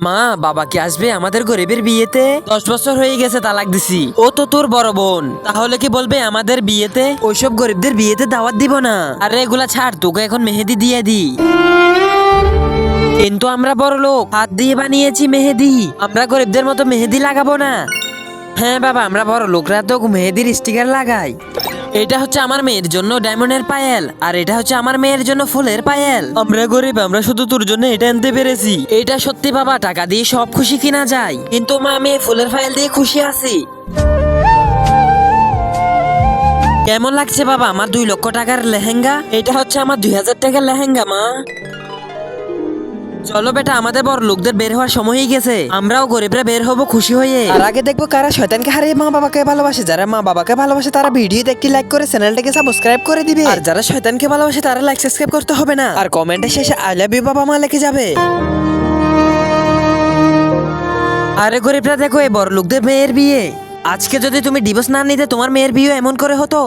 মা, বাবা কি আসবে আমাদের গরিবের বিয়েতে? 10 বছর হয়ে গেছে তালাক দিছি। ও তো তোর বড় বোন, তাহলে কি বলবে আমাদের বিয়েতে? ওইসব গরিবদের বিয়েতে দাওয়াত দিব না। আরে এগুলা ছাড়, তোকে এখন মেহেদি দিয়ে দি। কিন্তু আমরা বড় লোক, হাত দিয়ে বানিয়েছি মেহেদি। আমরা গরিবদের মতো মেহেদি লাগাবো না। হ্যাঁ বাবা, আমরা বড় লোকরা তো মেহেদির স্টিকার লাগাই। এটা হচ্ছে আমার মেয়ের জন্য ডায়মন্ডের পায়েল, আর এটা হচ্ছে আমার মেয়ের জন্য ফুলের পায়েল। আমরা গরিব, আমরা শুধু তোর জন্য এটা আনতে পেরেছি। এটা সত্যি বাবা, টাকা দিয়ে সব খুশি কিনা যায়, কিন্তু মা, আমি এই ফুলের পায়েল দিয়ে খুশি আছি। কেমন লাগছে বাবা আমার 2 লক্ষ টাকার লেহেঙ্গা? এটা হচ্ছে আমার 2000 টাকার লেহেঙ্গা মা। চলো বেটা, আমাদের বড় লোকদের বের হওয়ার সময় হয়ে গেছে। আমরাও গরিবরা বের হবো খুশি হয়ে। আর আগে দেখবো কারা শয়তানকে হারিয়ে মা বাবাকে ভালোবাসে। যারা মা বাবাকে ভালোবাসে তারা ভিডিওতে একটি লাইক করে চ্যানেলটাকে সাবস্ক্রাইব করে দিবে। আর যারা শয়তানকে ভালোবাসে তারা লাইক সাবস্ক্রাইব করতে হবে না। আর কমেন্টের শেষে আই লাভ ইউ বাবা মা লিখে যাবে। আরে গরিবরা দেখো, এই বড় লোকদের মেয়ের বিয়ে। আজকে যদি তুমি ডিভোর্স না নিতে তোমার মেয়ের বিয়ে এমন করে হতো।